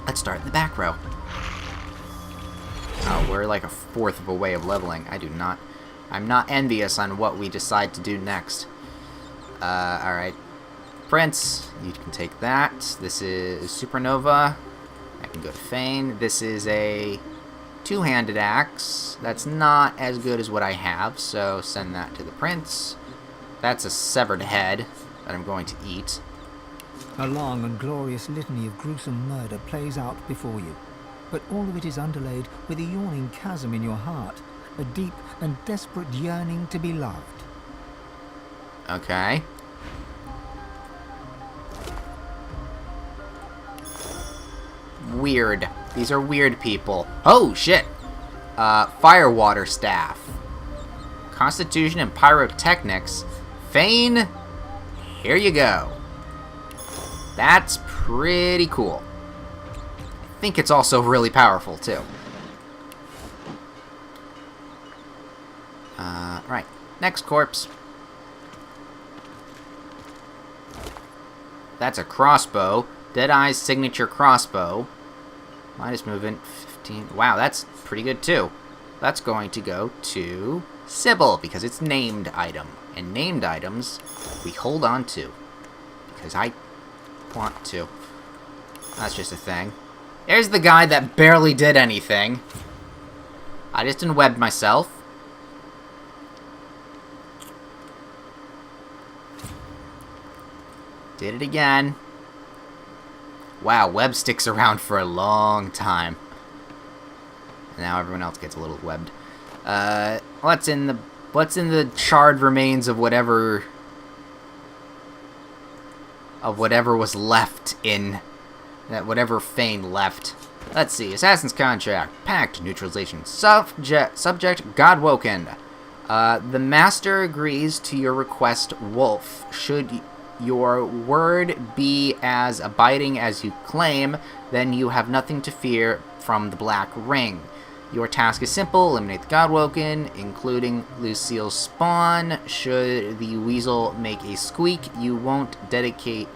Let's start in the back row. Oh, we're like a fourth of a way of leveling. I'm not envious on what we decide to do next. Alright. Prince, you can take that. This is Supernova. I can go to Fane. This is a two-handed axe. That's not as good as what I have, so send that to the Prince. That's a severed head that I'm going to eat. A long and glorious litany of gruesome murder plays out before you, but all of it is underlaid with a yawning chasm in your heart, a deep and desperate yearning to be loved. Okay. Weird. These are weird people. Oh, shit! Firewater Staff. Constitution and Pyrotechnics. Fane, here you go. That's pretty cool. I think it's also really powerful, too. Right. Next corpse. That's a crossbow. Deadeye's signature crossbow. Minus movement, 15. Wow, that's pretty good, too. That's going to go to Sybil, because it's named item. And named items, we hold on to. Because I want to. That's just a thing. There's the guy that barely did anything. I just unwebbed myself. Did it again. Wow, web sticks around for a long time. Now everyone else gets a little webbed. What's in the charred remains of whatever was left in that whatever Fane left? Let's see. Assassin's Contract. Pact. Neutralization. Subject Godwoken. The Master agrees to your request, Wolf. Should your word be as abiding as you claim, then you have nothing to fear from the Black Ring. Your task is simple. Eliminate the Godwoken, including Lucille's spawn. Should the weasel make a squeak, we won't dedicate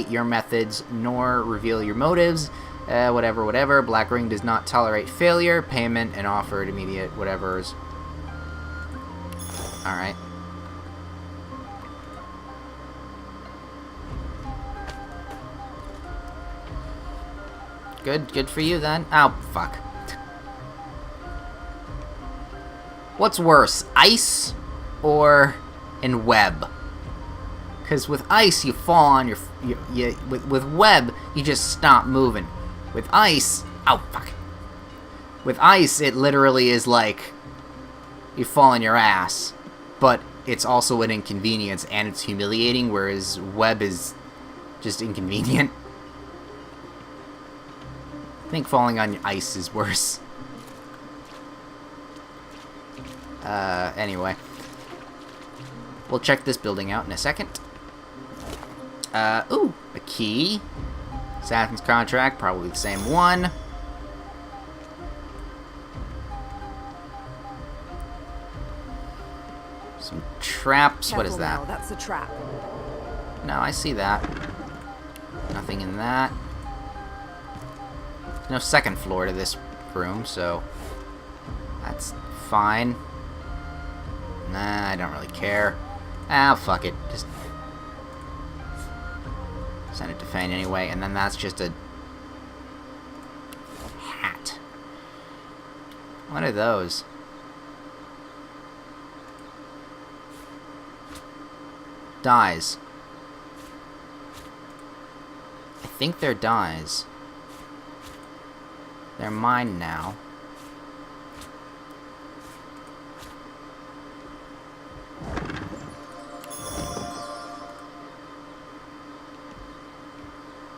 your methods nor reveal your motives. Whatever. Black Ring does not tolerate failure, payment, and offered immediate whatevers. Alright. Good for you then. Oh, fuck. What's worse, ice or in web? Because with ice, you fall on with web, you just stop moving. With ice, oh fuck. With ice, it literally is like you fall on your ass, but it's also an inconvenience and it's humiliating, whereas web is just inconvenient. I think falling on ice is worse. Anyway. We'll check this building out in a second. Ooh, a key. Assassin's Contract, probably the same one. Some traps, what is that? Now, that's a trap. No, I see that. Nothing in that. No second floor to this room, so that's fine. Nah, I don't really care. Ah, fuck it. Just send it to Fane anyway, and then that's just a hat. What are those? Dies. I think they're dies. They're mine now.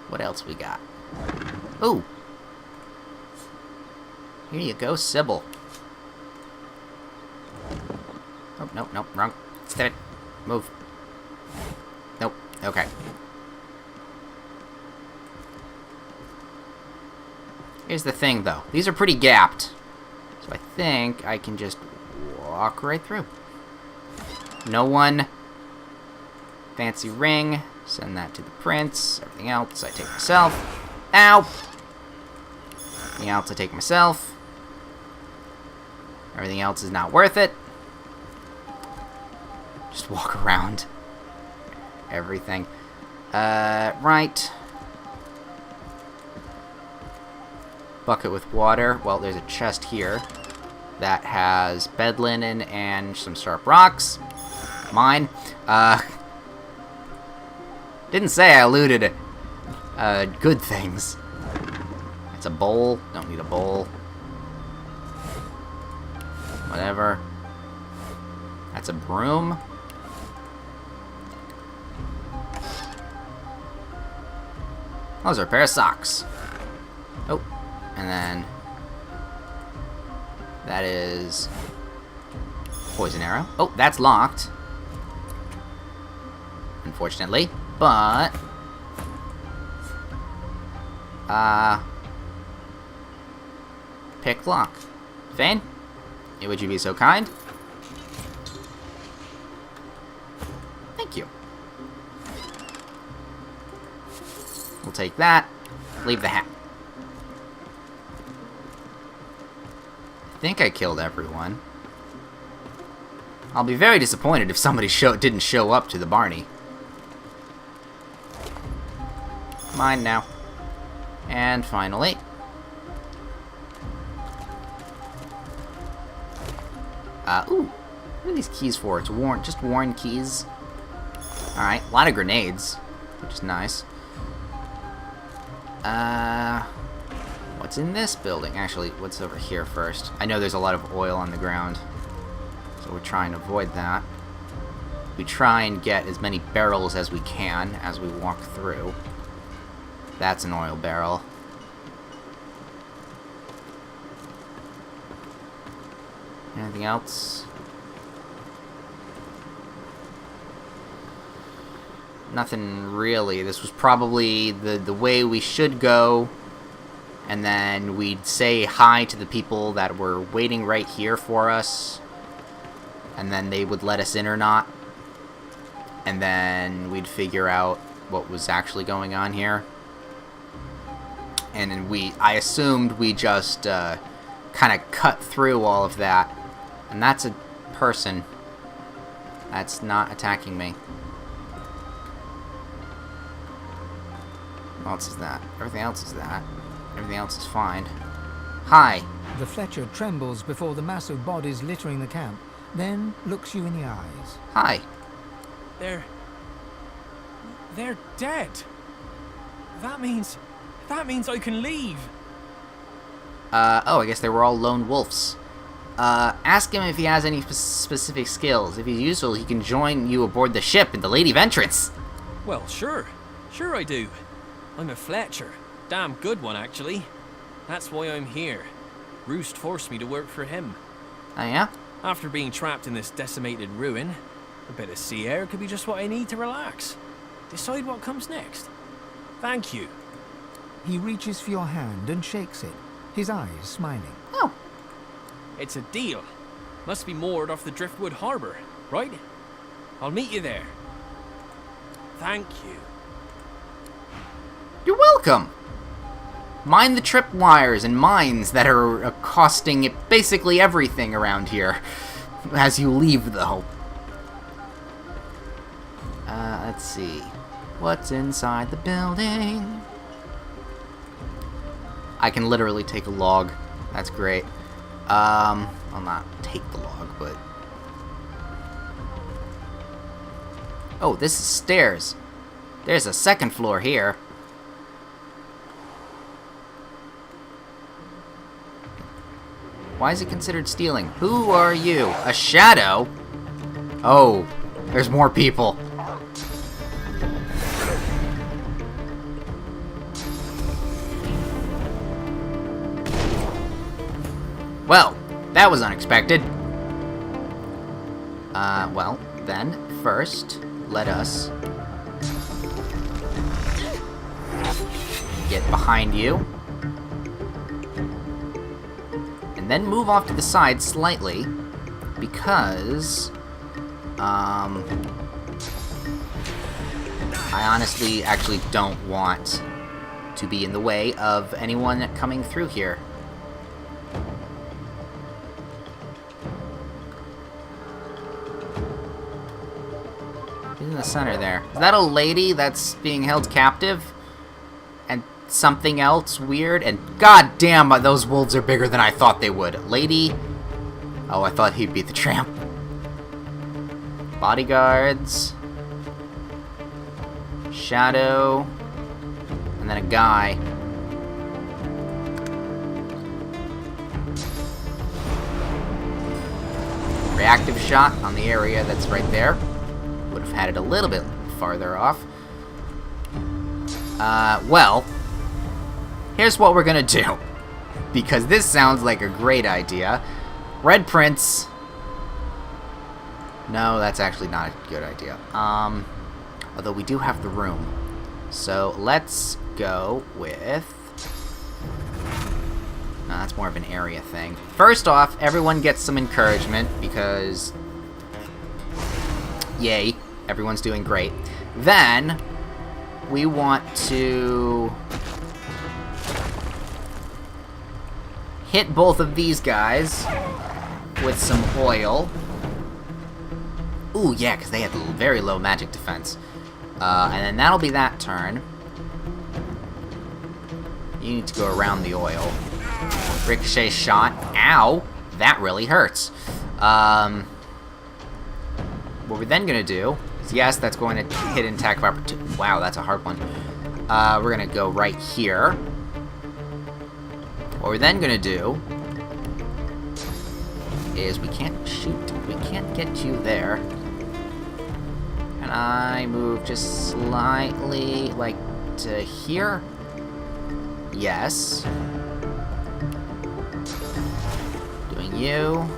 What else we got? Ooh! Here you go, Sybil. Oh, nope, wrong. Step it. Move. Nope, okay. Here's the thing, though. These are pretty gapped. So I think I can just walk right through. No one. Fancy ring. Send that to the Prince. Everything else I take myself. Ow! Anything else I take myself. Everything else is not worth it. Just walk around. Everything. Right. Bucket with water. Well, there's a chest here that has bed linen and some sharp rocks. Mine. Didn't say I looted good things. It's a bowl. Don't need a bowl. Whatever. That's a broom. Those are a pair of socks. Oh, and then that is poison arrow. Oh, that's locked. Unfortunately, but pick lock. Fane, would you be so kind? Thank you. We'll take that. Leave the hat. I think I killed everyone. I'll be very disappointed if somebody didn't show up to the Barney. Mine now. And finally. Ooh. What are these keys for? It's just worn keys. Alright, a lot of grenades, which is nice. What's in this building? Actually, what's over here first? I know there's a lot of oil on the ground, so we're trying to avoid that. We try and get as many barrels as we can as we walk through. That's an oil barrel. Anything else? Nothing really. This was probably the way we should go. And then we'd say hi to the people that were waiting right here for us. And then they would let us in or not. And then we'd figure out what was actually going on here. And then I assumed we just kind of cut through all of that. And that's a person that's not attacking me. What else is that? Everything else is that. Everything else is fine. Hi. The Fletcher trembles before the mass of bodies littering the camp, then looks you in the eyes. Hi. They're dead. That means I can leave. Oh, I guess they were all lone wolves. Ask him if he has any specific skills. If he's useful, he can join you aboard the ship in the Lady Ventrance. Well, sure I do. I'm a Fletcher. Damn good one, actually. That's why I'm here. Roost forced me to work for him. Oh, yeah? After being trapped in this decimated ruin, a bit of sea air could be just what I need to relax. Decide what comes next. Thank you. He reaches for your hand and shakes it, his eyes smiling. Oh. It's a deal. Must be moored off the Driftwood Harbour, right? I'll meet you there. Thank you. You're welcome. Mind the tripwires and mines that are accosting basically everything around here as you leave, though. Let's see. What's inside the building? I can literally take a log. That's great. I'll not take the log, but... Oh, this is stairs. There's a second floor here. Why is it considered stealing? Who are you? A shadow? Oh, there's more people. Well, that was unexpected. Well, then, first, let us get behind you. And then move off to the side slightly, because, I honestly actually don't want to be in the way of anyone coming through here. Who's in the center there? Is that a lady that's being held captive? And something else weird? And god damn, those wolves are bigger than I thought they would. Lady... Oh, I thought he'd be the tramp. Bodyguards. Shadow. And then a guy. Reactive shot on the area that's right there. Would have had it a little bit farther off. Well, here's what we're gonna do. Because this sounds like a great idea. Red Prince. No, that's actually not a good idea. Although we do have the room. So let's go with... No, that's more of an area thing. First off, everyone gets some encouragement because... Yay, everyone's doing great. Then, we want to... hit both of these guys with some oil. Ooh, yeah, because they have very low magic defense. And then that'll be that turn. You need to go around the oil. Ricochet shot. Ow! That really hurts. What we're then going to do is, yes, that's going to hit an attack of opportunity. Wow, that's a hard one. We're going to go right here. What we're then going to do is we can't shoot. We can't get you there. Can I move just slightly, like, to here? Yes. Doing you.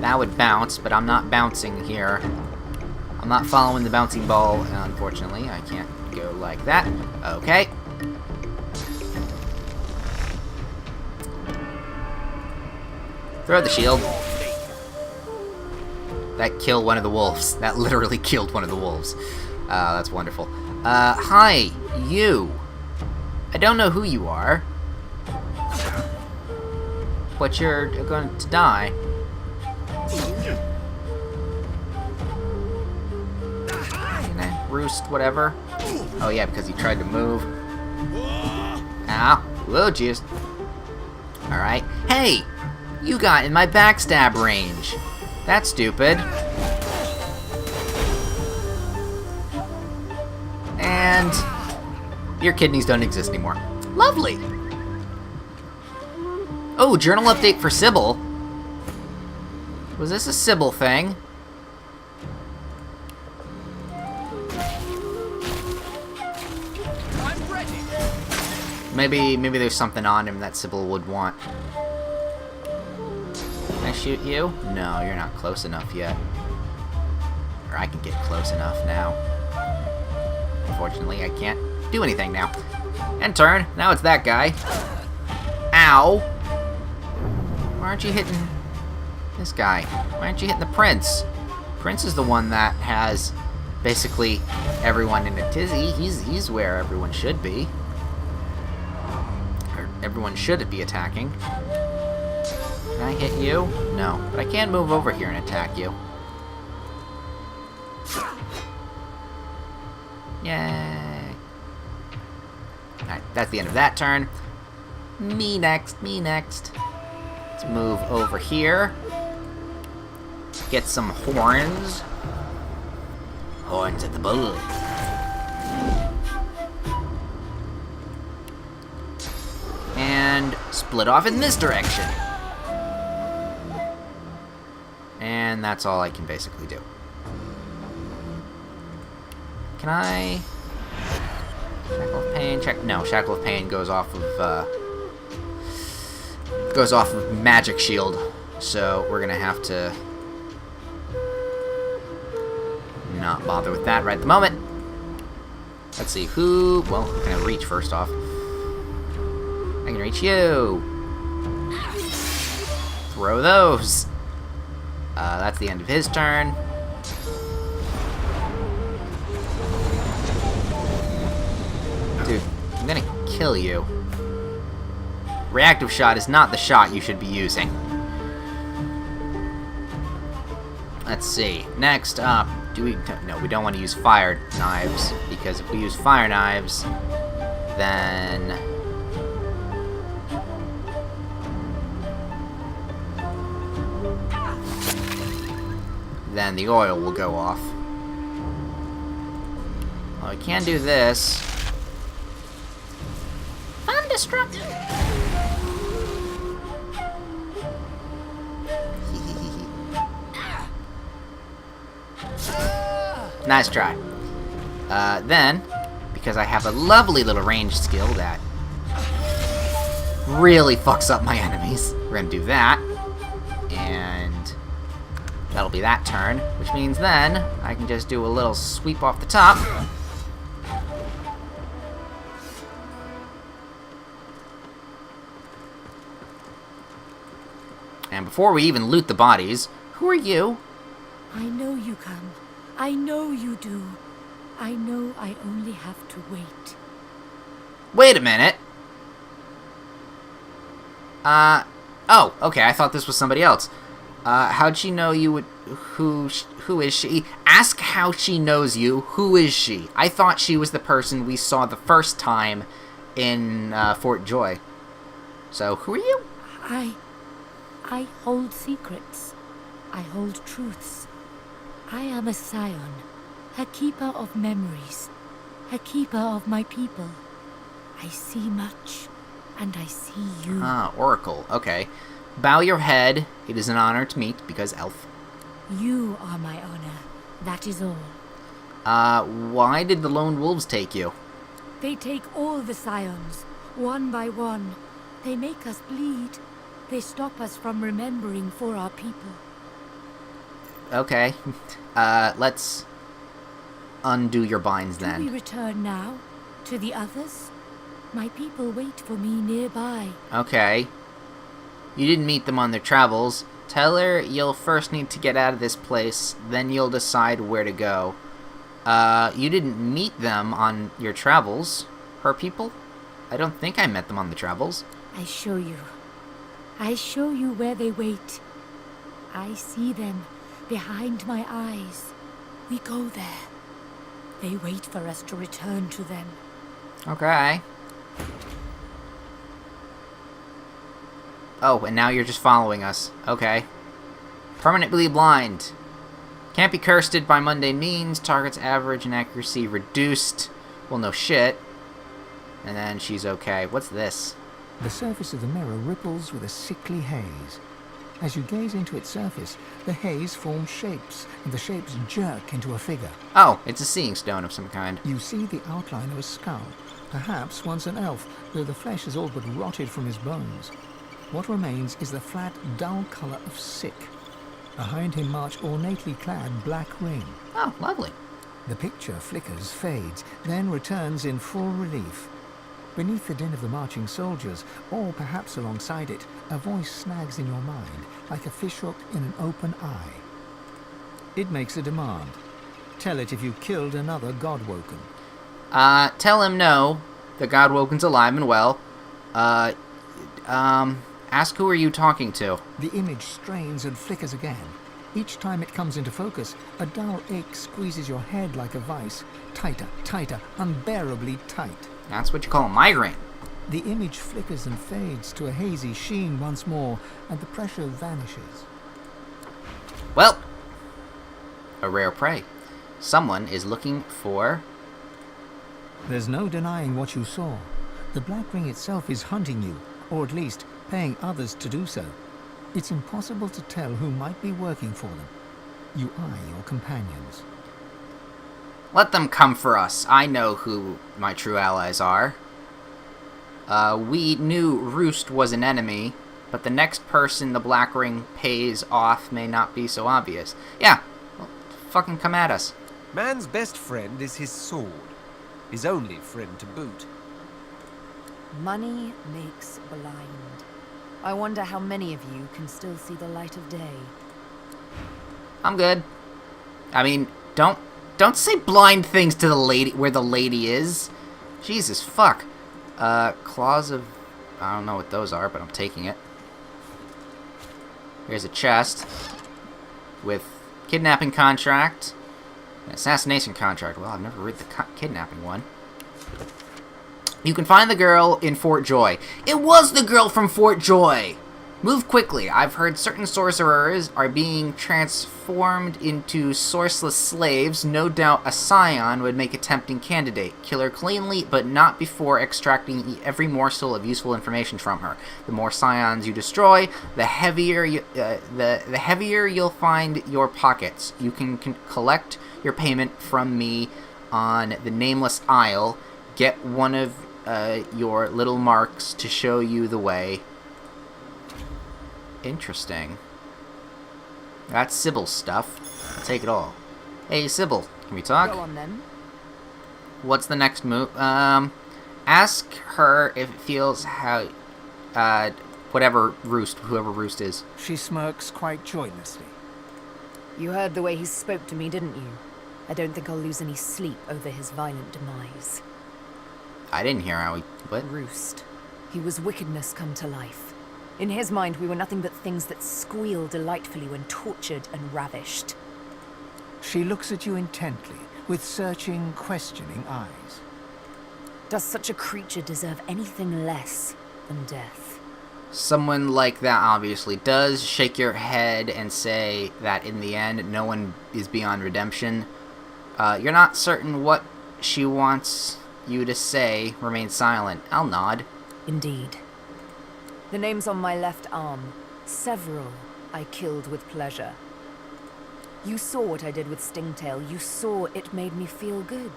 That would bounce, but I'm not bouncing here. I'm not following the bouncing ball, unfortunately. I can't go like that. Okay. Throw the shield. That killed one of the wolves. That literally killed one of the wolves. That's wonderful. Hi, you. I don't know who you are. But you're going to die. Roost, whatever. Oh yeah, because he tried to move. Ow. Whoa, jeez. Alright. Hey! You got in my backstab range. That's stupid. And your kidneys don't exist anymore. Lovely. Oh, journal update for Sybil. Was this a Sybil thing? I'm ready. Maybe there's something on him that Sybil would want. Can I shoot you? No, you're not close enough yet. Or I can get close enough now. Unfortunately, I can't do anything now. End turn. Now it's that guy. Ow! Why aren't you hitting this guy? Why aren't you hitting the prince? Prince is the one that has basically everyone in a tizzy. He's where everyone should be. Or everyone should be attacking. Can I hit you? No. But I can move over here and attack you. Yay. Alright, that's the end of that turn. Me next, me next. Let's move over here. Get some horns. Horns of the bull. And split off in this direction. And that's all I can basically do. Can I... Shackle of Pain? No, Shackle of Pain goes off of Magic Shield. So we're gonna have to not bother with that right at the moment. Let's see, who... Well, who can I reach first off? I can reach you. Throw those. That's the end of his turn. I'm gonna kill you. Reactive shot is not the shot you should be using. Let's see. Next up, no, we don't want to use fire knives, because if we use fire knives, then the oil will go off. Well, we can do this. Undestructible. Nice try. Then, because I have a lovely little range skill that really fucks up my enemies, we're gonna do that. And that'll be that turn, which means then I can just do a little sweep off the top. And before we even loot the bodies, who are you? I know you come. I know you do. I know I only have to wait. Wait a minute. Oh, okay, I thought this was somebody else. How'd she know you would... Who is she? Ask how she knows you. Who is she? I thought she was the person we saw the first time in, Fort Joy. So, who are you? I hold secrets. I hold truths. I am a Scion, a keeper of memories, a keeper of my people. I see much, and I see you. Ah, Oracle. Okay. Bow your head. It is an honor to meet, because elf. You are my honor. That is all. Why did the lone wolves take you? They take all the Scions, one by one. They make us bleed. They stop us from remembering for our people. Okay. Let's undo your binds Do we then. return now? To the others? My people wait for me nearby. Okay. You didn't meet them on their travels. Tell her you'll first need to get out of this place, then you'll decide where to go. You didn't meet them on your travels. Her people? I don't think I met them on the travels. I show you. I show you where they wait. I see them behind my eyes. We go there. They wait for us to return to them. Okay. Oh, and now you're just following us. Okay. Permanently blind. Can't be cursed by mundane means. Target's average and accuracy reduced. Well, no shit. And then she's okay. What's this? The surface of the mirror ripples with a sickly haze. As you gaze into its surface, the haze forms shapes, and the shapes jerk into a figure. Oh, it's a seeing stone of some kind. You see the outline of a skull, perhaps once an elf, though the flesh has all but rotted from his bones. What remains is the flat, dull colour of sick. Behind him march ornately clad Black Ring. Oh, lovely. The picture flickers, fades, then returns in full relief. Beneath the din of the marching soldiers, or perhaps alongside it, a voice snags in your mind, like a fishhook in an open eye. It makes a demand. Tell it if you killed another Godwoken. Tell him no. The Godwoken's alive and well. Ask who are you talking to? The image strains and flickers again. Each time it comes into focus, a dull ache squeezes your head like a vice. Tighter, tighter, unbearably tight. That's what you call a migraine. The image flickers and fades to a hazy sheen once more, and the pressure vanishes. Well, a rare prey. Someone is looking for... There's no denying what you saw. The Black Ring itself is hunting you, or at least paying others to do so. It's impossible to tell who might be working for them. You eye your companions. Let them come for us. I know who my true allies are. We knew Roost was an enemy, but the next person the Black Ring pays off may not be so obvious. Yeah, well, fucking come at us. Man's best friend is his sword. His only friend to boot. Money makes blind. I wonder how many of you can still see the light of day. I'm good. I mean, don't say blind things to the lady where the lady is. Jesus fuck. Claws of... I don't know what those are, but I'm taking it. Here's a chest with kidnapping contract, an assassination contract. Well, I've never read the kidnapping one. You can find the girl in Fort Joy. It was the girl from Fort Joy! Move quickly. I've heard certain sorcerers are being transformed into sourceless slaves. No doubt a Scion would make a tempting candidate. Kill her cleanly, but not before extracting every morsel of useful information from her. The more Scions you destroy, the heavier you'll find your pockets. You can collect your payment from me on the Nameless Isle. Get one of your little marks to show you the way. Interesting. That's Sybil's stuff. I'll take it all. Hey, Sybil, can we talk? Go on then. What's the next move? Ask her if it feels how, whoever Roost is. She smirks quite joylessly. You heard the way he spoke to me, didn't you? I don't think I'll lose any sleep over his violent demise. I didn't hear how he... What? Roost. He was wickedness come to life. In his mind, we were nothing but things that squeal delightfully when tortured and ravished. She looks at you intently, with searching, questioning eyes. Does such a creature deserve anything less than death? Someone like that obviously does. Shake your head and say that in the end, no one is beyond redemption. You're not certain what she wants you to say. Remain silent. I'll nod. Indeed. The name's on my left arm. Several I killed with pleasure. You saw what I did with Stingtail. You saw it made me feel good.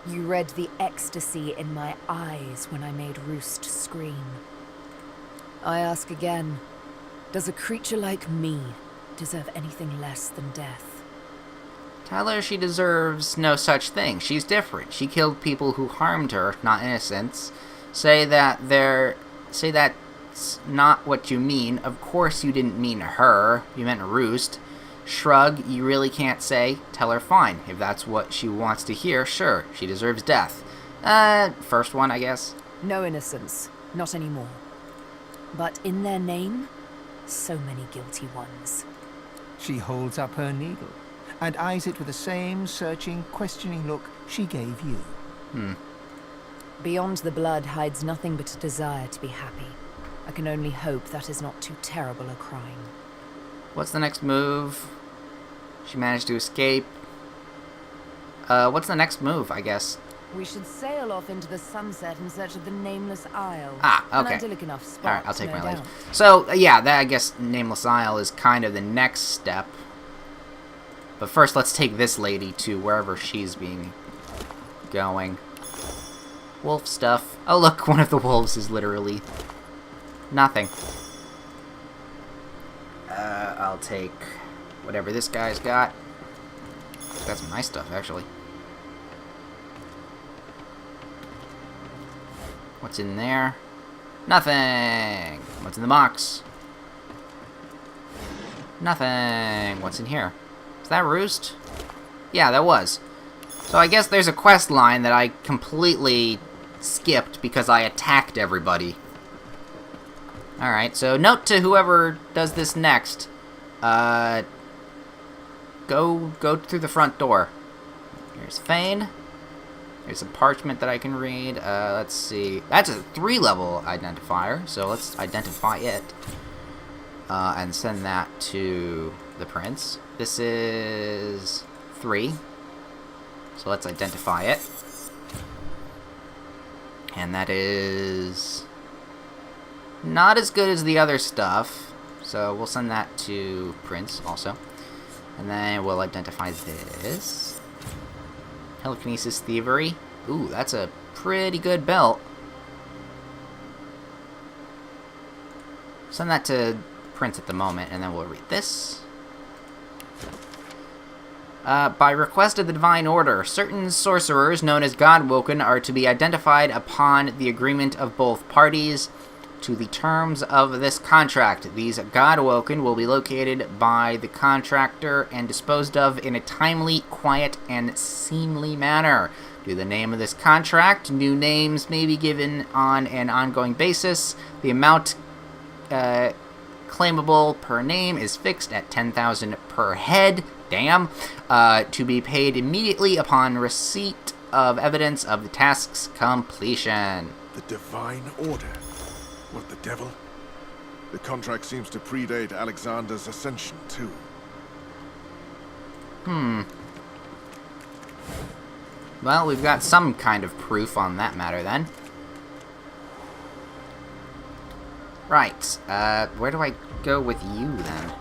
You read the ecstasy in my eyes when I made Roost scream. I ask again, does a creature like me deserve anything less than death? Tell her she deserves no such thing. She's different. She killed people who harmed her, not innocents. Say that's not what you mean. Of course you didn't mean her. You meant Roost. Shrug, you really can't say. Tell her fine. If that's what she wants to hear, sure. She deserves death. First one, I guess. No innocence. Not anymore. But in their name, so many guilty ones. She holds up her needle, and eyes it with the same searching, questioning look she gave you. Beyond the blood hides nothing but a desire to be happy. I can only hope that is not too terrible a crime. What's the next move? She managed to escape. What's the next move, I guess? We should sail off into the sunset in search of the Nameless Isle. Ah, okay. An idyllic enough spot, Alright, I'll take no my doubt. leave. So, yeah, that, I guess, Nameless Isle is kind of the next step. But first, let's take this lady to wherever she's going. Wolf stuff. Oh, look, one of the wolves is literally nothing. I'll take whatever this guy's got. He's got some nice stuff, actually. What's in there? Nothing! What's in the box? Nothing! What's in here? Is that Roost? Yeah, that was. So I guess there's a quest line that I completely skipped because I attacked everybody. Alright, so note to whoever does this next. Go through the front door. Here's Fane. There's some parchment that I can read. Let's see. That's a 3-level identifier, so let's identify it. And send that to the prince. This is 3. So let's identify it. And that is not as good as the other stuff. So we'll send that to Prince also. And then we'll identify this. Telekinesis Thievery. Ooh, that's a pretty good belt. Send that to Prince at the moment, and then we'll read this. By request of the Divine Order, certain sorcerers known as Godwoken are to be identified upon the agreement of both parties to the terms of this contract. These Godwoken will be located by the contractor and disposed of in a timely, quiet, and seemly manner. Do the name of this contract. New names may be given on an ongoing basis. The amount claimable per name is fixed at 10,000 per head. Damn. To be paid immediately upon receipt of evidence of the task's completion. The Divine Order? What the devil? The contract seems to predate Alexander's ascension, too. Well, we've got some kind of proof on that matter, then. Right. Where do I go with you, then?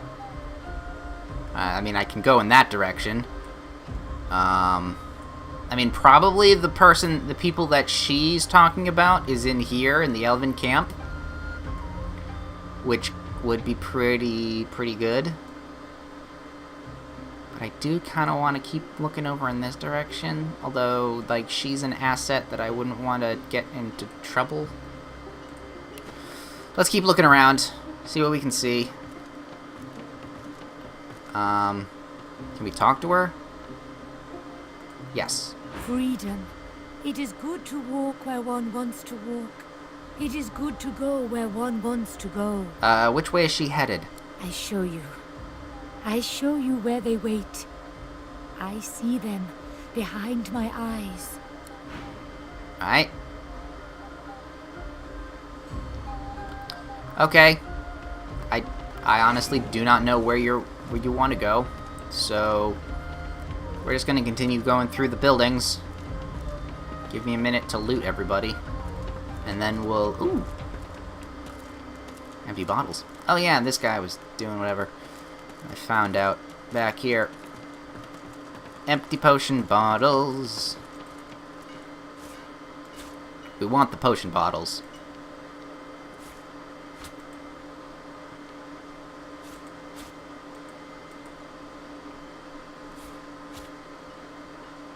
I mean, I can go in that direction. I mean, probably the people that she's talking about is in here, in the Elven camp. Which would be pretty good. But I do kind of want to keep looking over in this direction. Although, like, she's an asset that I wouldn't want to get into trouble. Let's keep looking around. See what we can see. Can we talk to her? Yes. Freedom. It is good to walk where one wants to walk. It is good to go where one wants to go. Which way is she headed? I show you. I show you where they wait. I see them behind my eyes. Alright. Okay. I honestly do not know where you want to go. So we're just gonna continue going through the buildings. Give me a minute to loot everybody. And then we'll... Ooh! Empty bottles. Oh yeah, this guy was doing whatever. I found out back here. Empty potion bottles. We want the potion bottles.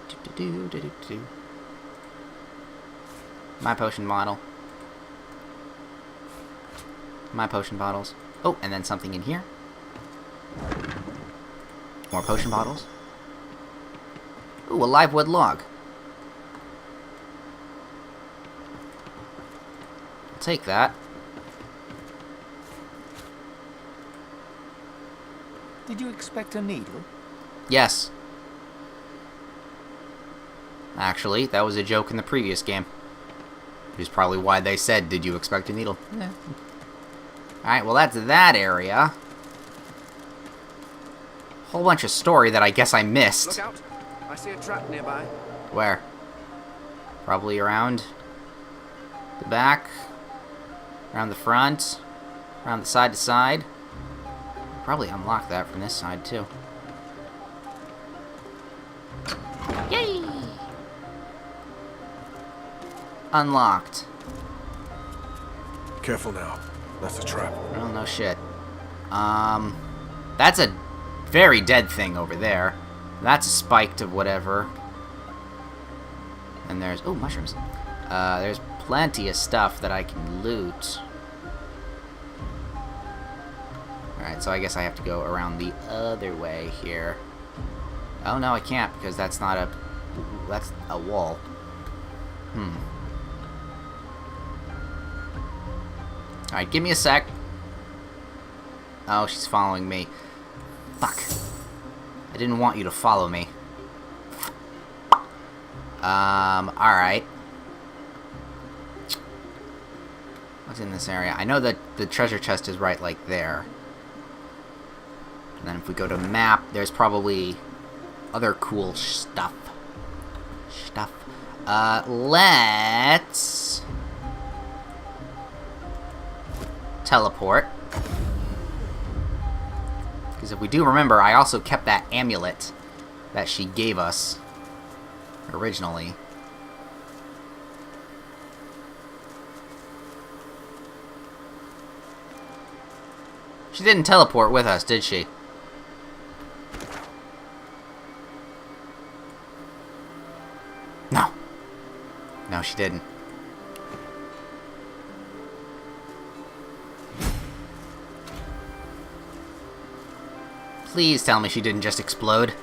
Do-do-do-do-do-do. My potion bottle. My potion bottles. Oh, and then something in here. More potion bottles. Ooh, a live wood log. I'll take that. Did you expect a needle? Yes. Actually, that was a joke in the previous game. Which is probably why they said, did you expect a needle? Yeah. Alright, well that's that area. Whole bunch of story that I guess I missed. Look out! I see a trap nearby. Where? Probably around the back, around the front, around the side to side. Probably unlock that from this side too. Yay! Unlocked. Careful now. That's a trap. Oh, no shit. That's a very dead thing over there. That's a spiked of whatever. And there's... Oh, mushrooms. There's plenty of stuff that I can loot. Alright, so I guess I have to go around the other way here. Oh, no, I can't, because that's not a... That's a wall. Alright, give me a sec. Oh, she's following me. Fuck. I didn't want you to follow me. Alright. What's in this area? I know that the treasure chest is right, like, there. And then if we go to map, there's probably other cool stuff. Let's... teleport. Because if we do remember, I also kept that amulet that she gave us originally. She didn't teleport with us, did she? No. No, she didn't. Please tell me she didn't just explode.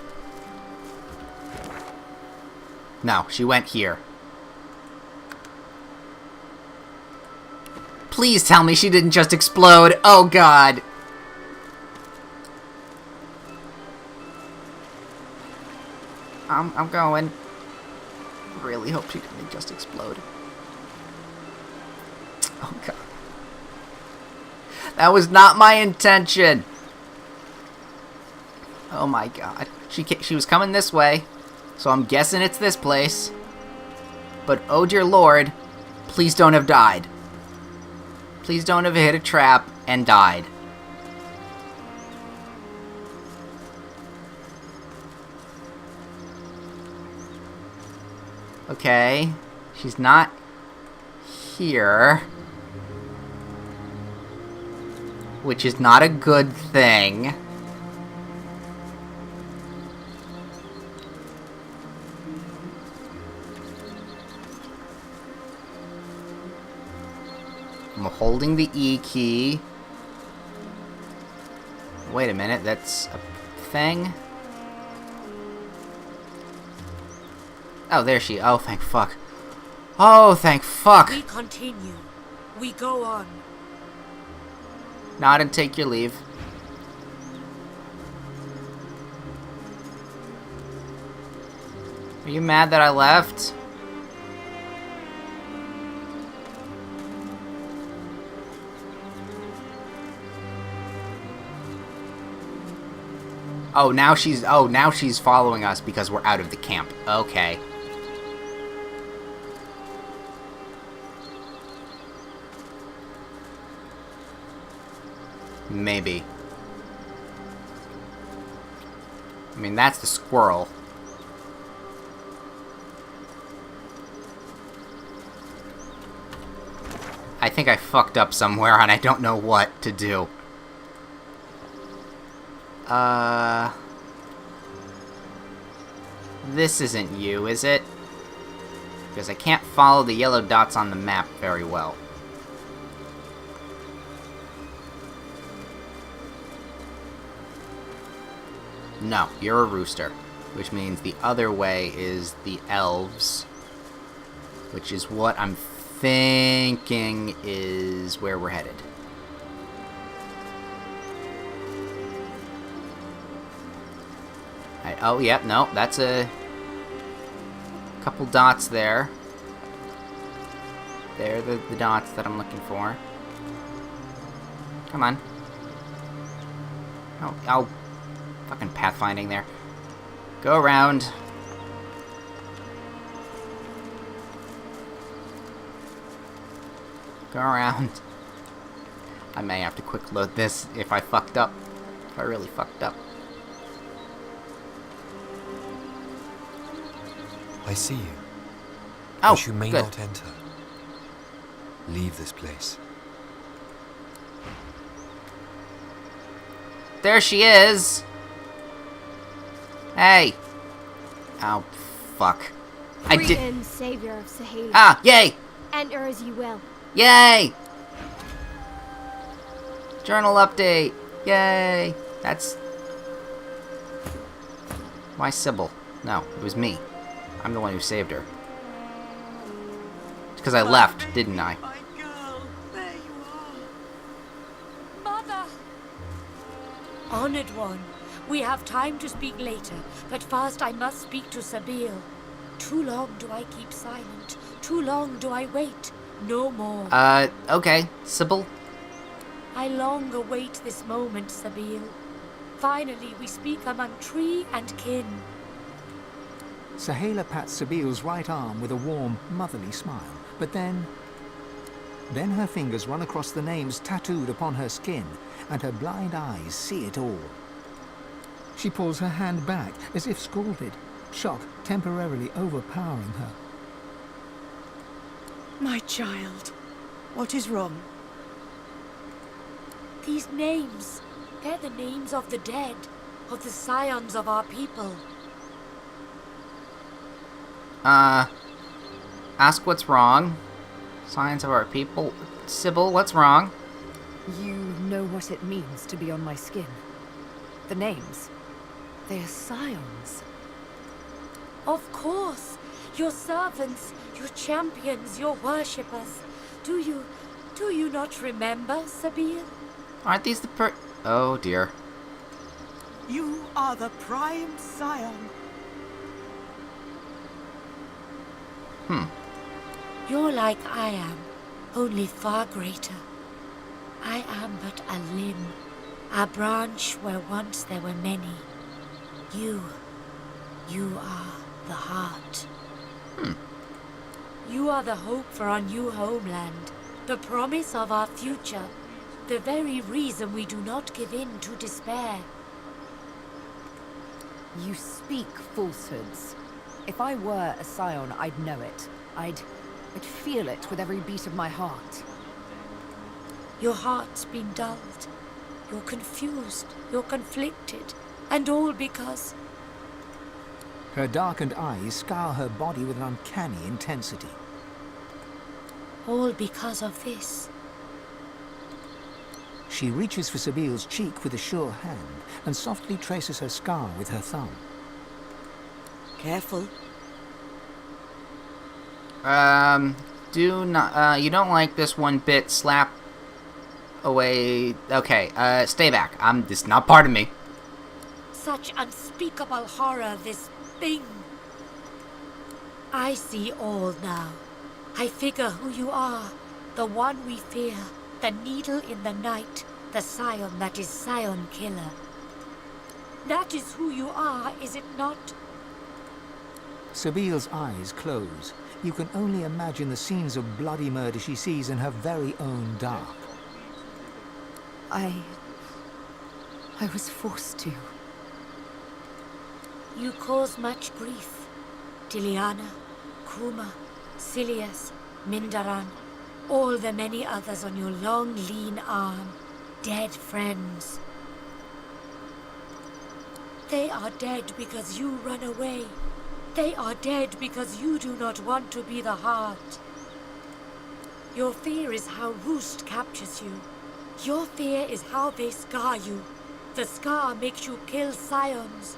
No, she went here. Please tell me she didn't just explode. Oh, God. I'm going. Really hope she didn't just explode. Oh, God. That was not my intention. Oh, my God. She was coming this way, so I'm guessing it's this place. But, oh, dear Lord, please don't have died. Please don't have hit a trap and died. Okay. She's not here. Which is not a good thing. I'm holding the E key. Wait a minute, that's a thing? Oh, there she... Oh, thank fuck. Oh, thank fuck! We continue. We go on. Nod and take your leave. Are you mad that I left? Oh, now she's following us because we're out of the camp. Okay. Maybe. I mean, that's the squirrel. I think I fucked up somewhere and I don't know what to do. This isn't you, is it? Because I can't follow the yellow dots on the map very well. No, you're a rooster. Which means the other way is the elves. Which is what I'm thinking is where we're headed. Oh, yep, no, that's a couple dots there. They're the dots that I'm looking for. Come on. Oh, fucking pathfinding there. Go around. Go around. I may have to quick load this if I fucked up. If I really fucked up. I see you. Oh, but you may good. not enter. Leave this place. There she is! Hey! Oh, fuck. I did- Greetings, savior of Sahela. Ah, yay! Enter as you will. Yay! Journal update! Yay! That's... Why Sybil? No, it was me. I'm the one who saved her. It's because I left, didn't I? My girl, there you are. Mother! Honored one, we have time to speak later, but first I must speak to Sabil. Too long do I keep silent. Too long do I wait. No more. Okay. Sybil? I long await this moment, Sabil. Finally, we speak among tree and kin. Sahela pats Sabil's right arm with a warm, motherly smile, but then her fingers run across the names tattooed upon her skin, and her blind eyes see it all. She pulls her hand back, as if scalded, shock temporarily overpowering her. My child, what is wrong? These names, they're the names of the dead, of the scions of our people. Ask what's wrong. Signs of our people. Sybil, what's wrong? You know what it means to be on my skin. The names. They are scions. Of course, Your servants, your champions, your worshippers. Do you not remember, Sabine? Aren't these the Oh dear. You are the prime Scion. You're like I am, only far greater. I am but a limb, a branch where once there were many. You are the heart. You are the hope for our new homeland, the promise of our future, the very reason we do not give in to despair. You speak falsehoods. If I were a Scion, I'd know it. I'd feel it with every beat of my heart. Your heart's been dulled. You're confused. You're conflicted. And all because... Her darkened eyes scour her body with an uncanny intensity. All because of this. She reaches for Sabile's cheek with a sure hand and softly traces her scar with her thumb. Careful. Do not, you don't like this one bit, slap away. Okay, stay back. This is not part of me. Such unspeakable horror, this thing. I see all now. I figure who you are. The one we fear. The needle in the night. The Scion that is Scion killer. That is who you are, is it not? Sabile's eyes close. You can only imagine the scenes of bloody murder she sees in her very own dark. I was forced to. You cause much grief. Diliana, Kuma, Silius, Mindaran, all the many others on your long, lean arm. Dead friends. They are dead because you run away. They are dead because you do not want to be the heart. Your fear is how Roost captures you. Your fear is how they scar you. The scar makes you kill Scions.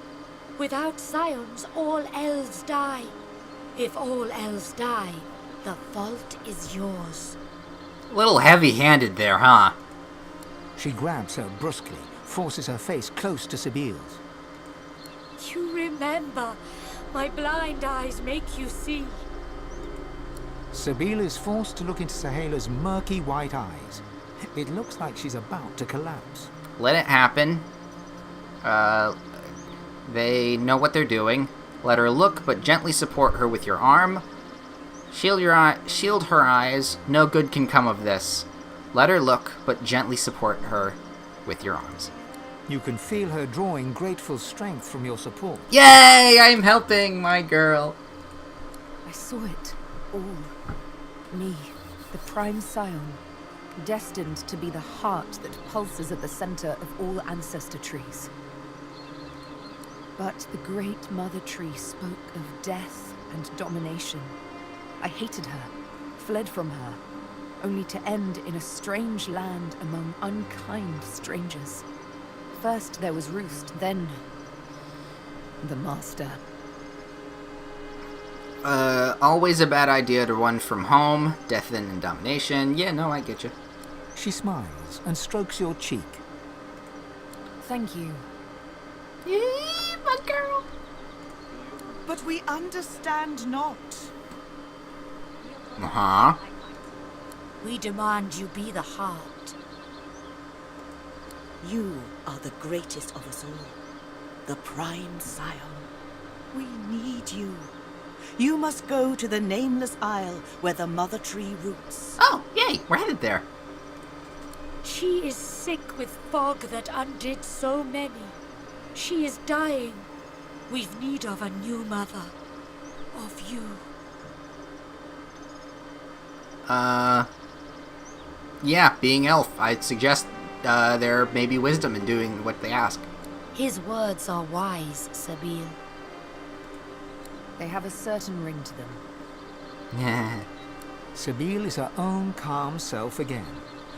Without Scions, all elves die. If all elves die, the fault is yours. A little heavy-handed there, huh? She grabs her brusquely, forces her face close to Sabile's. You remember. My blind eyes make you see. Sabile is forced to look into Sahela's murky white eyes. It looks like she's about to collapse. Let it happen. They know what they're doing. Let her look, but gently support her with your arm. Shield her eyes. No good can come of this. Let her look, but gently support her with your arms. You can feel her drawing grateful strength from your support. Yay! I'm helping my girl. I saw it. All. Me, the prime Scion. Destined to be the heart that pulses at the center of all ancestor trees. But the great mother tree spoke of death and domination. I hated her, fled from her, only to end in a strange land among unkind strangers. First there was Roost, then the Master. Always a bad idea to run from home, death and domination. Yeah, no, I get you. She smiles and strokes your cheek. Thank you. Yeah, my girl. But we understand not. Uh-huh. We demand you be the heart. You are the greatest of us all. The prime Scion. We need you. You must go to the Nameless Isle where the mother tree roots. Oh, yay, we're headed there. She is sick with fog that undid so many. She is dying. We've need of a new mother. Of you. Yeah, being elf, I'd suggest there may be wisdom in doing what they ask. His words are wise, Sabine. They have a certain ring to them. Yeah. Sabile is her own calm self again.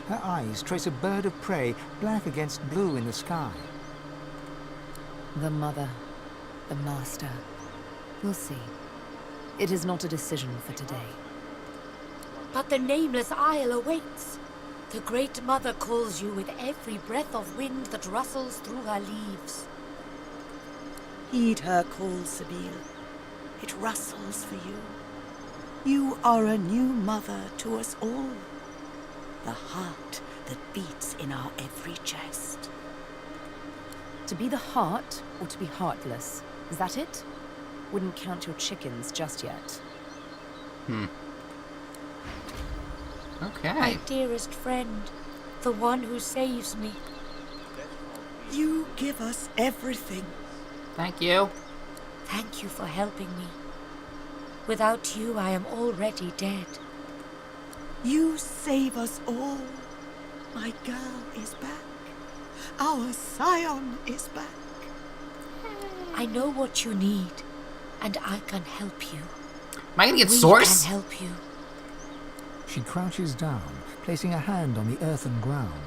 Her eyes trace a bird of prey, black against blue in the sky. The mother, the master. We'll see. It is not a decision for today. But the Nameless Isle awaits. The Great Mother calls you with every breath of wind that rustles through her leaves. Heed her call, Sabine. It rustles for you. You are a new mother to us all. The heart that beats in our every chest. To be the heart, or to be heartless? Is that it? Wouldn't count your chickens just yet. Okay. My dearest friend, the one who saves me. You give us everything. Thank you. Thank you for helping me. Without you, I am already dead. You save us all. My girl is back. Our Scion is back. I know what you need, and I can help you. Am I gonna get We Source? can help you. She crouches down, placing a hand on the earthen ground.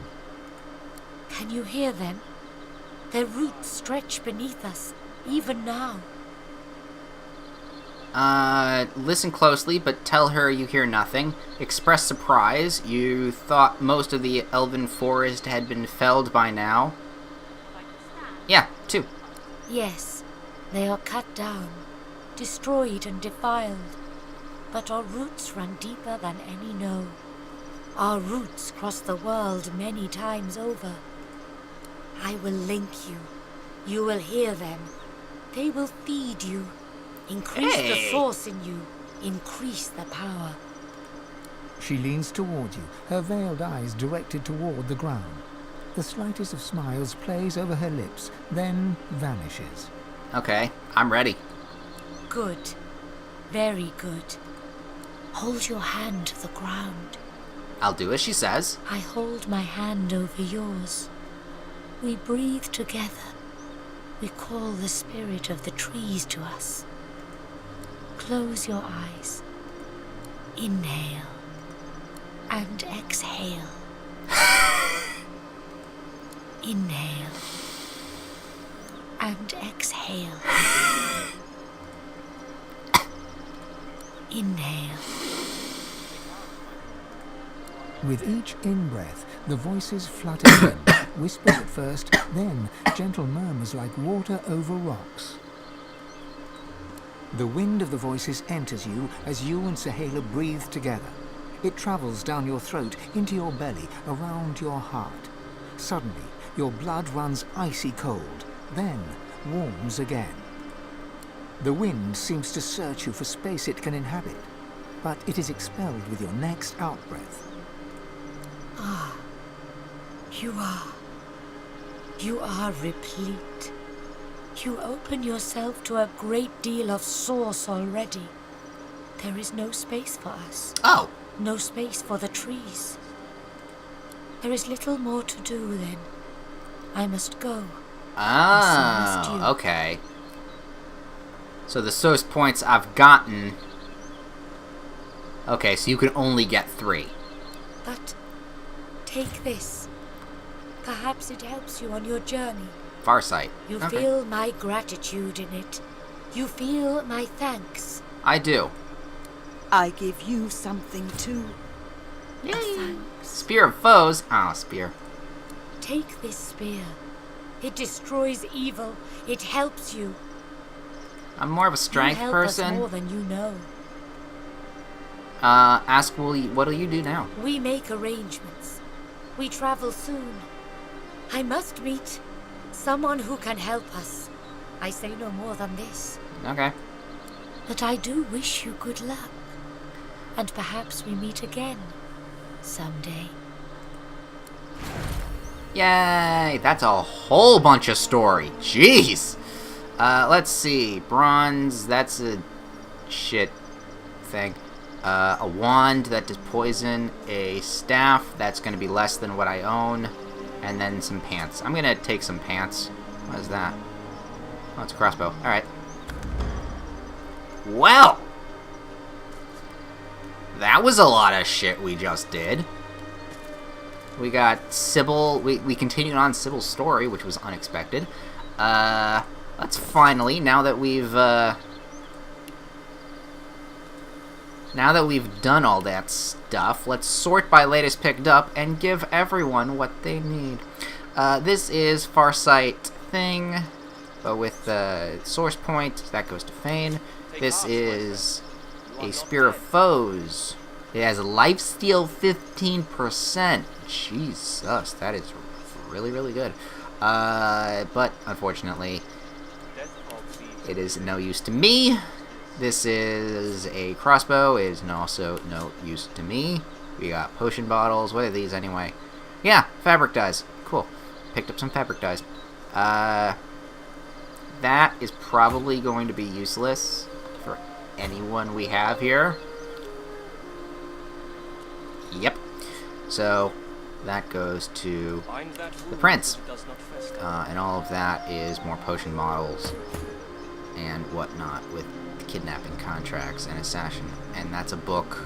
Can you hear them? Their roots stretch beneath us, even now. Listen closely, but tell her you hear nothing. Express surprise. You thought most of the elven forest had been felled by now. Yeah, 2. Yes, they are cut down, destroyed and defiled. But our roots run deeper than any know. Our roots cross the world many times over. I will link you. You will hear them. They will feed you. Increase the source in you. Increase the power. She leans toward you, her veiled eyes directed toward the ground. The slightest of smiles plays over her lips, then vanishes. Okay, I'm ready. Good. Very good. Hold your hand to the ground. I'll do as she says. I hold my hand over yours. We breathe together. We call the spirit of the trees to us. Close your eyes. Inhale. And exhale. Inhale. And exhale. Inhale. With each in-breath, the voices flutter in, whispers at first, then gentle murmurs like water over rocks. The wind of the voices enters you as you and Sahala breathe together. It travels down your throat, into your belly, around your heart. Suddenly, your blood runs icy cold, then warms again. The wind seems to search you for space it can inhabit, but it is expelled with your next outbreath. Ah, you are replete. You open yourself to a great deal of source already. There is no space for us. Oh. No space for the trees. There is little more to do then. I must go. Ah, So must you. okay. So the source points I've gotten... Okay, so you can only get 3. But take this. Perhaps it helps you on your journey. Farsight. You Okay. feel my gratitude in it. You feel my thanks. I do. I give you something too. A thanks. Spear of foes. Ah, spear. Take this spear. It destroys evil. It helps you. I'm more of a strength you help person. us more than you know. Ask what'll you do now? We make arrangements. We travel soon. I must meet someone who can help us. I say no more than this. Okay. But I do wish you good luck. And perhaps we meet again. Someday. Yay! That's a whole bunch of story. Jeez! Let's see. Bronze, that's a shit thing. A wand that does poison. A staff, that's gonna be less than what I own. And then some pants. I'm gonna take some pants. What is that? Oh, it's a crossbow. Alright. Well! That was a lot of shit we just did. We got Sybil. We continued on Sybil's story, which was unexpected. Let's finally, now that we've now that we've done all that stuff, let's sort by latest picked up and give everyone what they need. This is Farsight thing, but with the source point, that goes to Fane. This is a Spear of Foes. It has a lifesteal 15%. Jesus, that is really, really good. But unfortunately, it is no use to me. This is a crossbow. It is also no use to me. We got potion bottles. What are these anyway? Yeah, fabric dyes. Cool. Picked up some fabric dyes. That is probably going to be useless for anyone we have here. Yep. So that goes to the prince. And all of that is more potion models and whatnot with kidnapping contracts and assassin. And that's a book.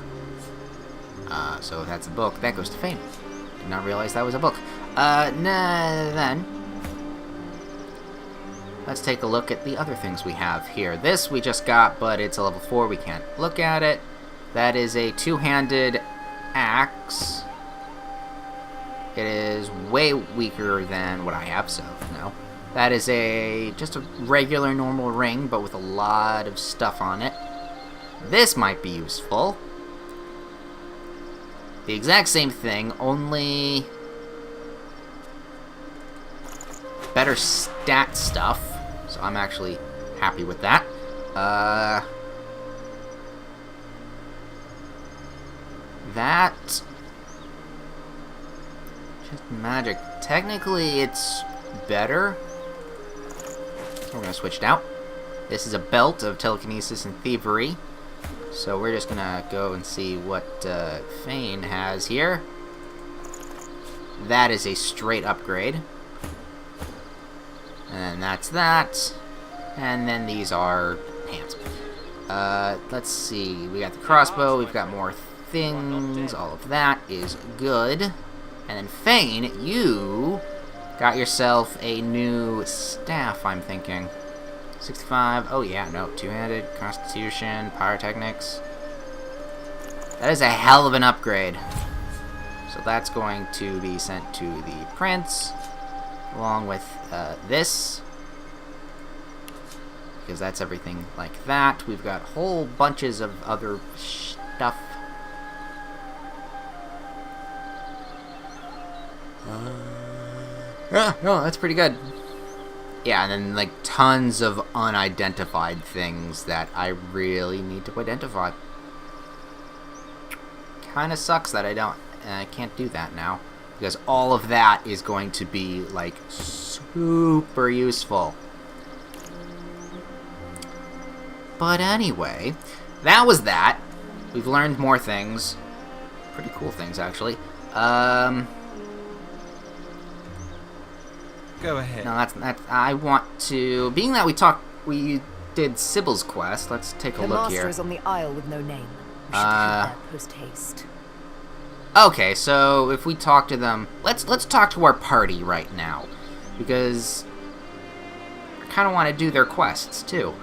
So if that's a book, that goes to Fane. Did not realize that was a book. Then let's take a look at the other things we have here. This we just got, but it's a level 4. We can't look at it. That is a two-handed axe. It is way weaker than what I have, so no. That is just a regular normal ring, but with a lot of stuff on it. This might be useful. The exact same thing, only better stat stuff. So I'm actually happy with that. That just magic. Technically, it's better. We're gonna switch it out. This is a belt of telekinesis and thievery. So we're just gonna go and see what Fane has here. That is a straight upgrade. And that's that. And then these are pants. Let's see. We got the crossbow. We've got more things. All of that is good. And then Fane, you got yourself a new staff, I'm thinking. 65. Oh yeah, no. Two-handed, Constitution, Pyrotechnics. That is a hell of an upgrade. So that's going to be sent to the prince, along with this, because that's everything like that. We've got whole bunches of other stuff. No, that's pretty good. Yeah, and then like tons of unidentified things that I really need to identify. Kinda sucks that I can't do that now, because all of that is going to be like super useful. But anyway, that was that. We've learned more things. Pretty cool things, actually. Go ahead. No, that's I want to. Being that we did Sybil's quest. Let's take a The look master here. is on the Isle with no name. We should head there post haste. Okay, so if we talk to them, let's talk to our party right now, because I kind of want to do their quests too.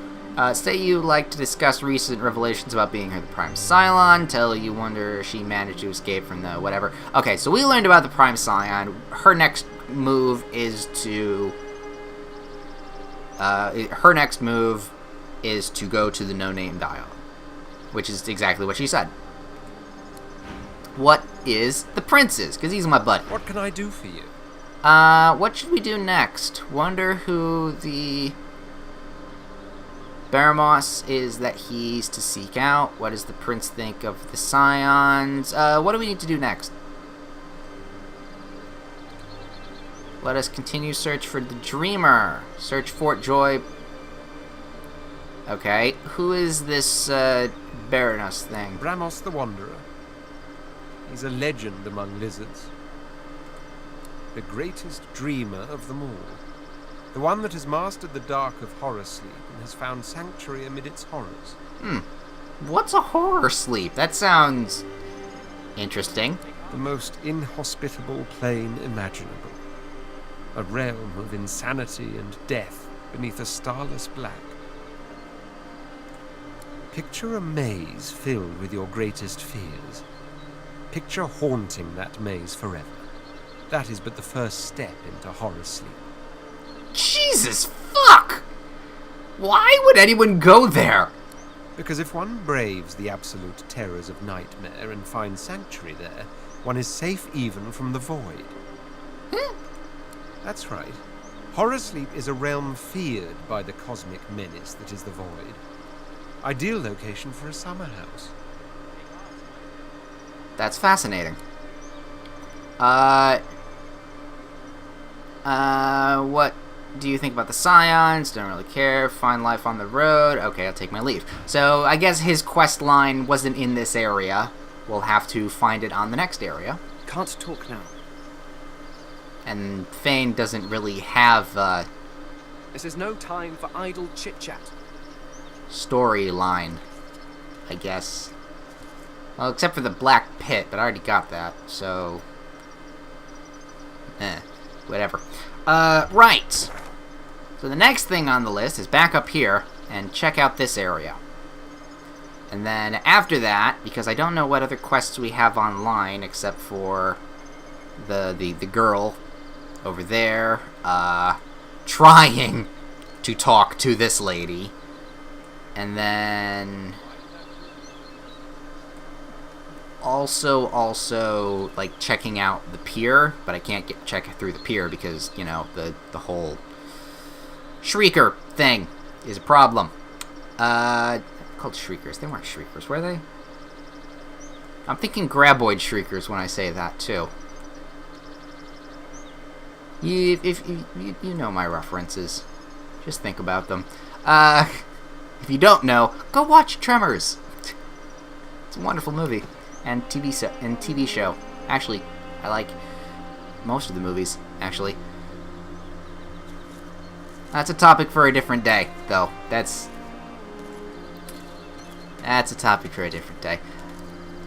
Say you like to discuss recent revelations about being her the Prime Scion, tell you wonder she managed to escape from the whatever. Okay, so we learned about the Prime Scion. Her next move is to go to the no-name dial, which is exactly what she said. What is the prince's? Because he's my buddy. What can I do for you? What should we do next? Wonder who the Baramos is that he's to seek out. What does the prince think of the Scions? What do we need to do next? Let us continue search for the Dreamer. Search Fort Joy. Okay, who is this Baroness thing? Bramos the Wanderer. He's a legend among lizards. The greatest dreamer of them all. The one that has mastered the dark of horror sleep and has found sanctuary amid its horrors. What's a horror sleep? That sounds interesting. The most inhospitable plane imaginable. A realm of insanity and death beneath a starless black. Picture a maze filled with your greatest fears. Picture haunting that maze forever. That is but the first step into horror sleep. Jesus fuck! Why would anyone go there? Because if one braves the absolute terrors of nightmare and finds sanctuary there, one is safe even from the void. That's right. Horror sleep is a realm feared by the cosmic menace that is the void. Ideal location for a summer house. That's fascinating. What do you think about the Scions? Don't really care. Find life on the road. Okay, I'll take my leave. So, I guess his quest line wasn't in this area. We'll have to find it on the next area. Can't talk now. And Fane doesn't really have a This is no time for idle chit-chat. storyline, I guess. Well, except for the Black Pit, but I already got that, so... whatever. Right. So the next thing on the list is back up here and check out this area. And then after that, because I don't know what other quests we have online except for the girl over there, trying to talk to this lady. And then also like checking out the pier, but I can't check through the pier because, you know, the whole Shrieker thing is a problem. Called Shriekers. They weren't Shriekers, were they? I'm thinking Graboid Shriekers when I say that too. If you know my references, just think about them. If you don't know, go watch Tremors. It's a wonderful movie and TV show. Actually, I like most of the movies. Actually, that's a topic for a different day, though. That's a topic for a different day.